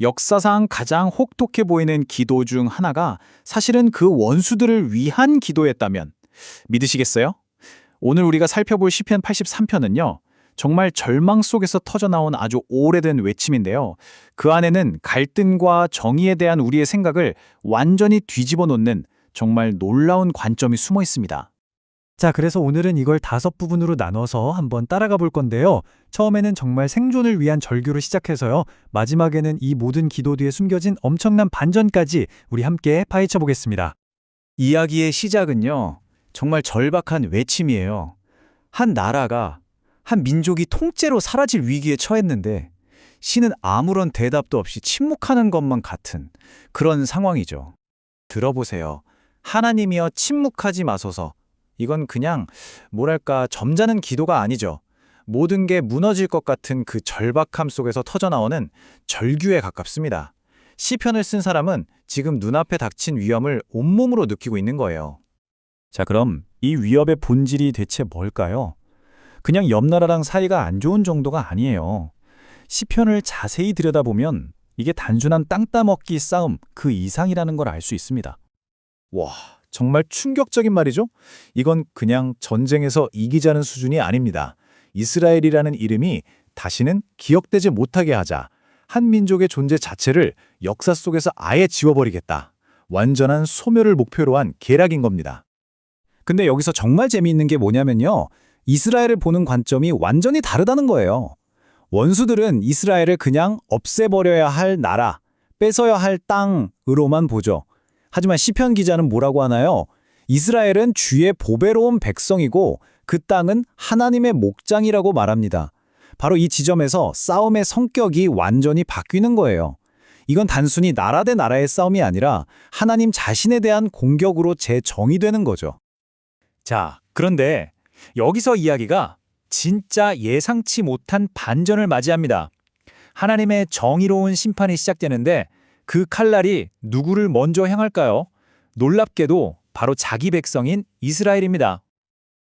역사상 가장 혹독해 보이는 기도 중 하나가 사실은 그 원수들을 위한 기도였다면 믿으시겠어요? 오늘 우리가 살펴볼 시편 83편은요. 정말 절망 속에서 터져나온 아주 오래된 외침인데요. 그 안에는 갈등과 정의에 대한 우리의 생각을 완전히 뒤집어 놓는 정말 놀라운 관점이 숨어 있습니다. 자, 그래서 오늘은 이걸 5부분으로 나눠서 한번 따라가 볼 건데요. 처음에는 정말 생존을 위한 절규로 시작해서요. 마지막에는 이 모든 기도 뒤에 숨겨진 엄청난 반전까지 우리 함께 파헤쳐 보겠습니다. 이야기의 시작은요, 정말 절박한 외침이에요. 한 나라가, 한 민족이 통째로 사라질 위기에 처했는데 신은 아무런 대답도 없이 침묵하는 것만 같은 그런 상황이죠. 들어보세요. 하나님이여 침묵하지 마소서. 이건 그냥 뭐랄까 점잖은 기도가 아니죠. 모든 게 무너질 것 같은 그 절박함 속에서 터져나오는 절규에 가깝습니다. 시편을 쓴 사람은 지금 눈앞에 닥친 위험을 온몸으로 느끼고 있는 거예요. 자, 그럼 이 위협의 본질이 대체 뭘까요? 그냥 옆 나라랑 사이가 안 좋은 정도가 아니에요. 시편을 자세히 들여다보면 이게 단순한 땅 따먹기 싸움 그 이상이라는 걸 알 수 있습니다. 와, 정말 충격적인 말이죠? 이건 그냥 전쟁에서 이기자는 수준이 아닙니다. 이스라엘이라는 이름이 다시는 기억되지 못하게 하자. 한 민족의 존재 자체를 역사 속에서 아예 지워버리겠다. 완전한 소멸을 목표로 한 계략인 겁니다. 근데 여기서 정말 재미있는 게 뭐냐면요. 이스라엘을 보는 관점이 완전히 다르다는 거예요. 원수들은 이스라엘을 그냥 없애버려야 할 나라, 뺏어야 할 땅으로만 보죠. 하지만 시편 기자는 뭐라고 하나요? 이스라엘은 주의 보배로운 백성이고 그 땅은 하나님의 목장이라고 말합니다. 바로 이 지점에서 싸움의 성격이 완전히 바뀌는 거예요. 이건 단순히 나라 대 나라의 싸움이 아니라 하나님 자신에 대한 공격으로 재정의되는 거죠. 자, 그런데 여기서 이야기가 진짜 예상치 못한 반전을 맞이합니다. 하나님의 정의로운 심판이 시작되는데 그 칼날이 누구를 먼저 향할까요? 놀랍게도 바로 자기 백성인 이스라엘입니다.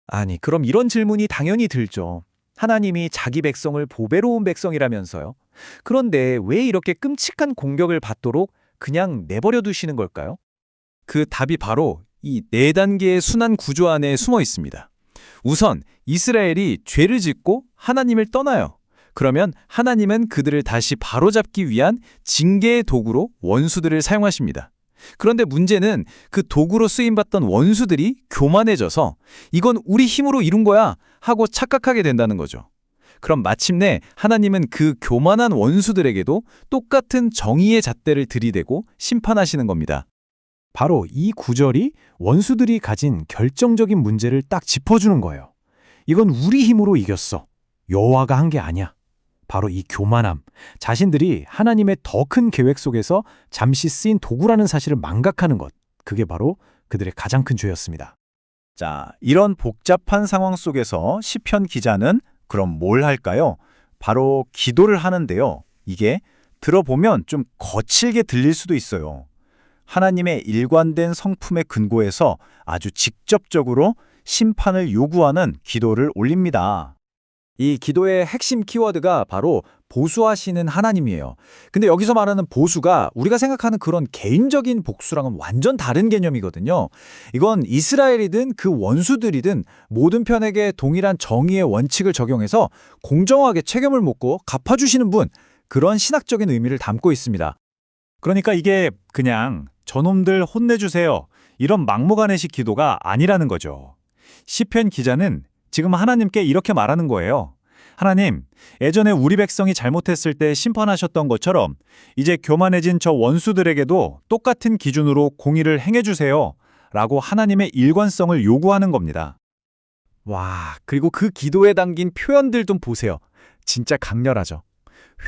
아니, 그럼 이런 질문이 당연히 들죠. 하나님이 자기 백성을 보배로운 백성이라면서요? 그런데 왜 이렇게 끔찍한 공격을 받도록 그냥 내버려 두시는 걸까요? 그 답이 바로 이 4단계의 순환 구조 안에 숨어 있습니다. 우선 이스라엘이 죄를 짓고 하나님을 떠나요. 그러면 하나님은 그들을 다시 바로잡기 위한 징계의 도구로 원수들을 사용하십니다. 그런데 문제는 그 도구로 쓰임받던 원수들이 교만해져서 이건 우리 힘으로 이룬 거야 하고 착각하게 된다는 거죠. 그럼 마침내 하나님은 그 교만한 원수들에게도 똑같은 정의의 잣대를 들이대고 심판하시는 겁니다. 바로 이 구절이 원수들이 가진 결정적인 문제를 딱 짚어주는 거예요. 이건 우리 힘으로 이겼어. 여호와가 한 게 아니야. 바로 이 교만함, 자신들이 하나님의 더 큰 계획 속에서 잠시 쓰인 도구라는 사실을 망각하는 것, 그게 바로 그들의 가장 큰 죄였습니다. 자, 이런 복잡한 상황 속에서 시편 기자는 그럼 뭘 할까요? 바로 기도를 하는데요. 이게 들어보면 좀 거칠게 들릴 수도 있어요. 하나님의 일관된 성품에 근거해서 아주 직접적으로 심판을 요구하는 기도를 올립니다. 이 기도의 핵심 키워드가 바로 보수하시는 하나님이에요. 근데 여기서 말하는 보수가 우리가 생각하는 그런 개인적인 복수랑은 완전 다른 개념이거든요. 이건 이스라엘이든 그 원수들이든 모든 편에게 동일한 정의의 원칙을 적용해서 공정하게 책임을 묻고 갚아주시는 분, 그런 신학적인 의미를 담고 있습니다. 그러니까 이게 그냥 저놈들 혼내주세요. 이런 막무가내식 기도가 아니라는 거죠. 시편 기자는 지금 하나님께 이렇게 말하는 거예요. 하나님, 예전에 우리 백성이 잘못했을 때 심판하셨던 것처럼 이제 교만해진 저 원수들에게도 똑같은 기준으로 공의를 행해주세요. 라고 하나님의 일관성을 요구하는 겁니다. 와, 그리고 그 기도에 담긴 표현들 좀 보세요. 진짜 강렬하죠.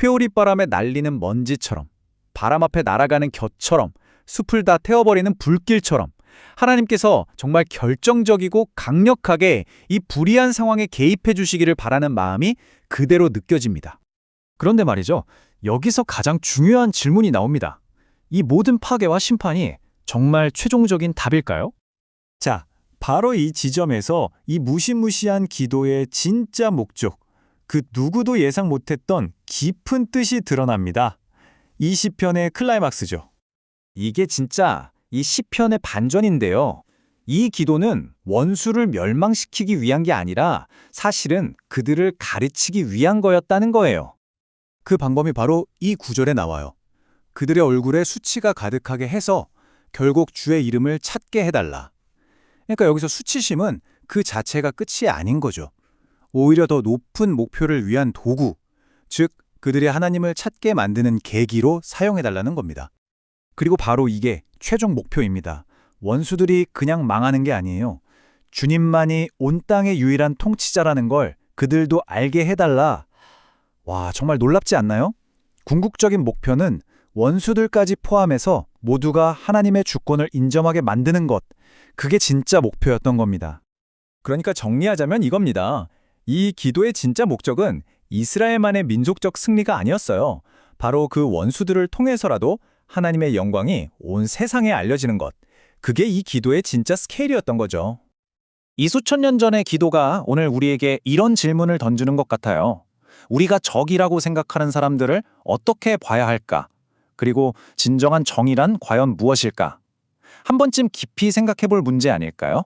회오리바람에 날리는 먼지처럼, 바람 앞에 날아가는 겨처럼, 숲을 다 태워버리는 불길처럼 하나님께서 정말 결정적이고 강력하게 이 불의한 상황에 개입해 주시기를 바라는 마음이 그대로 느껴집니다. 그런데 말이죠. 여기서 가장 중요한 질문이 나옵니다. 이 모든 파괴와 심판이 정말 최종적인 답일까요? 자, 바로 이 지점에서 이 무시무시한 기도의 진짜 목적, 그 누구도 예상 못했던 깊은 뜻이 드러납니다. 이 시편의 클라이막스죠. 이게 진짜 이 시편의 반전인데요. 이 기도는 원수를 멸망시키기 위한 게 아니라 사실은 그들을 가르치기 위한 거였다는 거예요. 그 방법이 바로 이 구절에 나와요. 그들의 얼굴에 수치가 가득하게 해서 결국 주의 이름을 찾게 해달라. 그러니까 여기서 수치심은 그 자체가 끝이 아닌 거죠. 오히려 더 높은 목표를 위한 도구, 즉 그들이 하나님을 찾게 만드는 계기로 사용해달라는 겁니다. 그리고 바로 이게 최종 목표입니다. 원수들이 그냥 망하는 게 아니에요. 주님만이 온 땅의 유일한 통치자라는 걸 그들도 알게 해달라. 와, 정말 놀랍지 않나요? 궁극적인 목표는 원수들까지 포함해서 모두가 하나님의 주권을 인정하게 만드는 것. 그게 진짜 목표였던 겁니다. 그러니까 정리하자면 이겁니다. 이 기도의 진짜 목적은 이스라엘만의 민족적 승리가 아니었어요. 바로 그 원수들을 통해서라도 하나님의 영광이 온 세상에 알려지는 것. 그게 이 기도의 진짜 스케일이었던 거죠. 이 수천 년 전의 기도가 오늘 우리에게 이런 질문을 던지는 것 같아요. 우리가 적이라고 생각하는 사람들을 어떻게 봐야 할까? 그리고 진정한 정의란 과연 무엇일까? 한 번쯤 깊이 생각해 볼 문제 아닐까요?